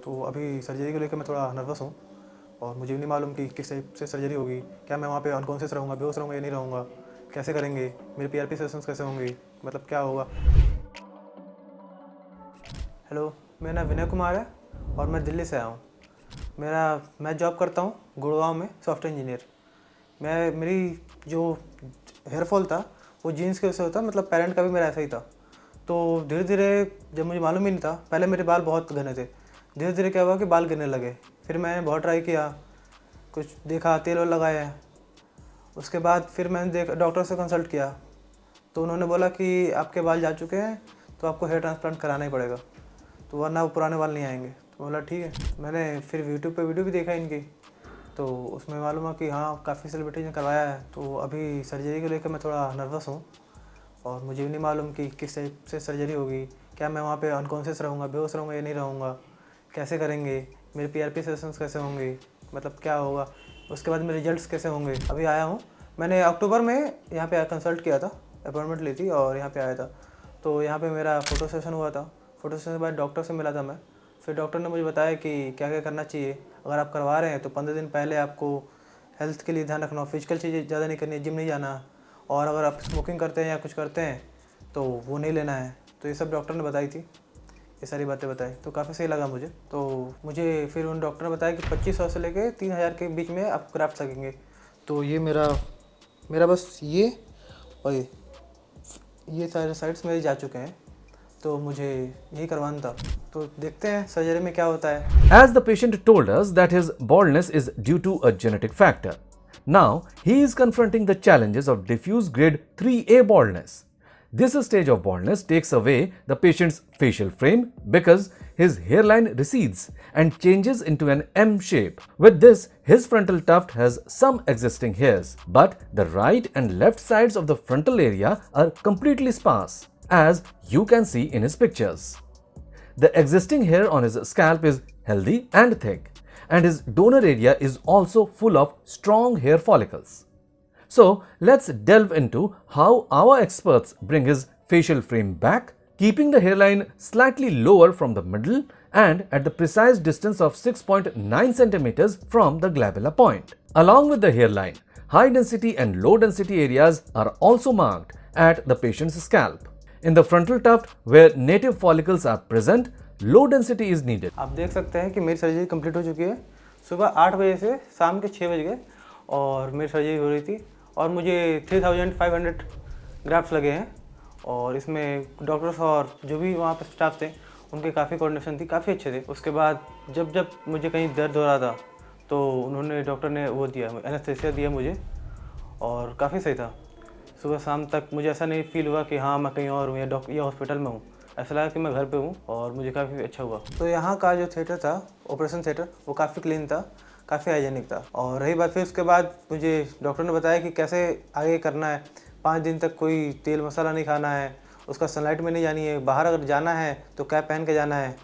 तो अभी सर्जरी को लेकर मैं थोड़ा नर्वस हूँ और मुझे भी नहीं मालूम कि किस टाइप से सर्जरी होगी। क्या मैं वहाँ पे अनकॉन्शियस रहूँगा, बेहोश रहूँगा या नहीं रहूँगा, कैसे करेंगे, मेरे पीआरपी सेशंस कैसे होंगे, मतलब क्या होगा। हेलो, मेरा नाम विनय कुमार है और मैं दिल्ली से आया हूँ। मैं जॉब करता हूँ गुड़गांव में, सॉफ्टवेयर इंजीनियर। मेरी जो हेयर फॉल था वो जीन्स की वजह से होता, मतलब पेरेंट का भी मेरा ऐसा ही था। तो धीरे धीरे जब मुझे मालूम ही नहीं था, पहले मेरे बाल बहुत घने थे, धीरे धीरे क्या हुआ कि बाल गिरने लगे। फिर मैंने बहुत ट्राई किया, कुछ देखा, तेल वेल लगाया। उसके बाद फिर मैंने डॉक्टर से कंसल्ट किया, तो उन्होंने बोला कि आपके बाल जा चुके हैं तो आपको हेयर ट्रांसप्लांट कराना ही पड़ेगा, तो वरना वो पुराने बाल नहीं आएंगे। तो बोला ठीक है। मैंने फिर यूट्यूब पे वीडियो भी देखा इनकी, तो उसमें मालूम हुआ कि हाँ काफ़ी सेलिब्रिटीज ने करवाया है। तो अभी सर्जरी को लेकर मैं थोड़ा नर्वस हूँ और मुझे भी नहीं मालूम कि किस टाइप से सर्जरी होगी। क्या मैं वहाँ पे अनकॉन्शियस रहूँगा, बेहोश रहूँगा या नहीं रहूँगा, कैसे करेंगे, मेरे पीआरपी सेशंस कैसे होंगे, मतलब क्या होगा, उसके बाद मेरे रिजल्ट्स कैसे होंगे। अभी आया हूँ, मैंने अक्टूबर में यहाँ पे कंसल्ट किया था, अपॉइंटमेंट ली थी और यहाँ पे आया था। तो यहाँ पे मेरा फ़ोटो सेशन हुआ था। फ़ोटो सेशन के बाद डॉक्टर से मिला था मैं। फिर डॉक्टर ने मुझे बताया कि क्या क्या करना चाहिए। अगर आप करवा रहे हैं तो 15 दिन पहले आपको हेल्थ के लिए ध्यान रखना, फिजिकल चीज़ें ज़्यादा नहीं करनी, जिम नहीं जाना, और अगर आप स्मोकिंग करते हैं या कुछ करते हैं तो वो नहीं लेना है। तो ये सब डॉक्टर ने बताई थी, ये सारी बातें बताई, तो काफ़ी सही लगा मुझे। तो मुझे फिर उन डॉक्टर ने बताया कि 2500 से लेके 3000 के बीच में आप ग्राफ्ट लगेंगे। तो ये मेरा बस ये और ये सारे साइड्स मेरे जा चुके हैं, तो मुझे यही करवाना था। तो देखते हैं सर्जरी में क्या होता है। As the patient told us that his baldness is due to a genetic factor. Now, he is confronting the challenges of diffuse grade 3A baldness. This stage of baldness takes away the patient's facial frame because his hairline recedes and changes into an M shape. With this, his frontal tuft has some existing hairs, but the right and left sides of the frontal area are completely sparse, as you can see in his pictures. The existing hair on his scalp is healthy and thick, and his donor area is also full of strong hair follicles. So, let's delve into how our experts bring his facial frame back, keeping the hairline slightly lower from the middle and at the precise distance of 6.9 centimeters from the glabella point. Along with the hairline, high density and low density areas are also marked at the patient's scalp. In the frontal tuft, where native follicles are present, low density is needed. आप देख सकते हैं कि मेरी surgery complete हो चुकी है। सुबह 8 बजे से शाम के 6 बज गए और मेरी सर्जरी हो रही थी और मुझे 3500 ग्राफ्ट्स लगे हैं। और इसमें डॉक्टर्स और जो भी वहाँ पर स्टाफ थे उनके काफ़ी कोऑर्डिनेशन थी, काफ़ी अच्छे थे। उसके बाद जब मुझे कहीं दर्द हो रहा था तो डॉक्टर ने वो दिया, एनेस्थेसिया दिया मुझे, और काफ़ी सही था। सुबह शाम तक मुझे ऐसा नहीं फील हुआ कि हाँ मैं कहीं और हूँ या हॉस्पिटल में हूँ, ऐसा लगा कि मैं घर पे हूँ और मुझे काफ़ी अच्छा हुआ। तो यहाँ का जो थिएटर था, ऑपरेशन थिएटर, वो काफ़ी क्लीन था, काफ़ी हाइजेनिक था। और रही बात, फिर उसके बाद मुझे डॉक्टर ने बताया कि कैसे आगे करना है। 5 दिन तक कोई तेल मसाला नहीं खाना है, उसका सनलाइट में नहीं जानी है, बाहर अगर जाना है तो कैप पहन के जाना है।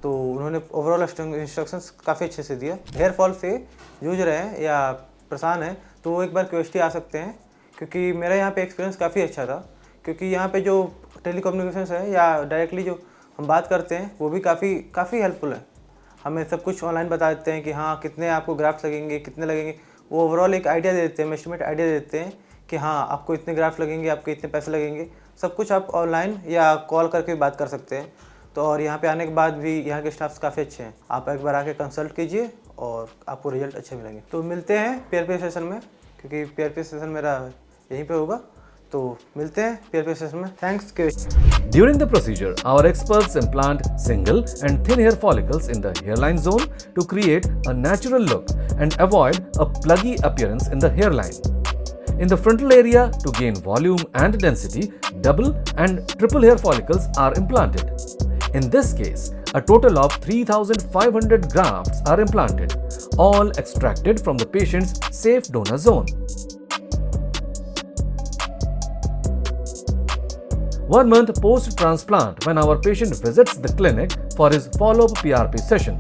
तो उन्होंने ओवरऑल इंस्ट्रक्शंस काफ़ी अच्छे से दिया। हेयर फॉल से जूझ रहे हैं या परेशान हैं तो वो एक बार क्यूएसटी आ सकते हैं, क्योंकि मेरा यहाँ पे एक्सपीरियंस काफ़ी अच्छा था। क्योंकि यहाँ पे जो टेलीकम्युनिकेशंस है या डायरेक्टली जो हम बात करते हैं वो भी काफ़ी हेल्पफुल है। हमें सब कुछ ऑनलाइन बता देते हैं कि हाँ कितने आपको ग्राफ्ट लगेंगे, कितने लगेंगे। वो ओवरऑल एक आइडिया दे देते हैं, एस्टिमेट आइडिया दे देते हैं कि हाँ आपको इतने ग्राफ्ट लगेंगे, आपके इतने पैसे लगेंगे। सब कुछ आप ऑनलाइन या कॉल करके भी बात कर सकते हैं। तो और यहाँ पे आने के बाद भी यहाँ के स्टाफ्स काफ़ी अच्छे हैं। आप एक बार आके कंसल्ट कीजिए और आपको रिजल्ट अच्छे मिलेंगे। तो मिलते हैं पीआरपी सेशन में, क्योंकि पीआरपी सेशन मेरा यहीं पे होगा। तो मिलते हैं पीआरपी सेशन में। Thanks. During the procedure, our experts implant single and thin hair follicles in the hairline zone to create a natural look and avoid a pluggy appearance in the hairline. In the frontal area, to gain volume and density, double and triple hair follicles are implanted. In this case, a total of 3500 grafts are implanted, all extracted from the patient's safe donor zone. 1 month post-transplant, when our patient visits the clinic for his follow-up PRP session,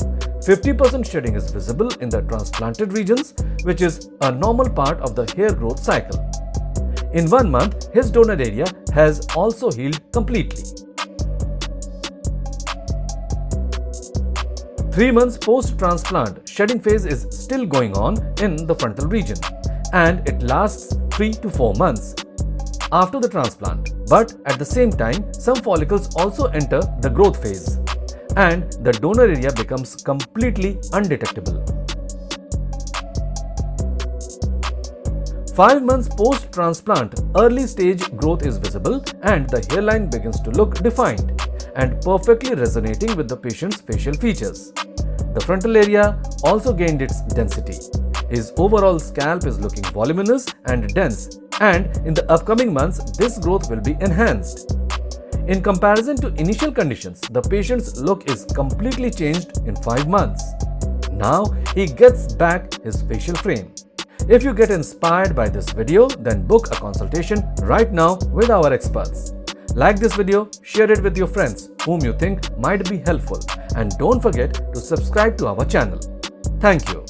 50% shedding is visible in the transplanted regions, which is a normal part of the hair growth cycle. In 1 month, his donor area has also healed completely. 3 months post-transplant, shedding phase is still going on in the frontal region, and it lasts 3 to 4 months after the transplant. But at the same time, some follicles also enter the growth phase, and the donor area becomes completely undetectable. 5 months post-transplant, early stage growth is visible and the hairline begins to look defined and perfectly resonating with the patient's facial features. The frontal area also gained its density. His overall scalp is looking voluminous and dense, and in the upcoming months, this growth will be enhanced. In comparison to initial conditions, the patient's look is completely changed in 5 months. Now he gets back his facial frame. If you get inspired by this video, then book a consultation right now with our experts. Like this video, share it with your friends whom you think might be helpful, and don't forget to subscribe to our channel. Thank you.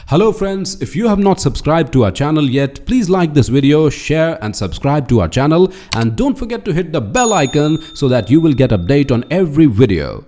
Hello friends, if you have not subscribed to our channel yet, please like this video, share and subscribe to our channel, and don't forget to hit the bell icon so that you will get update on every video.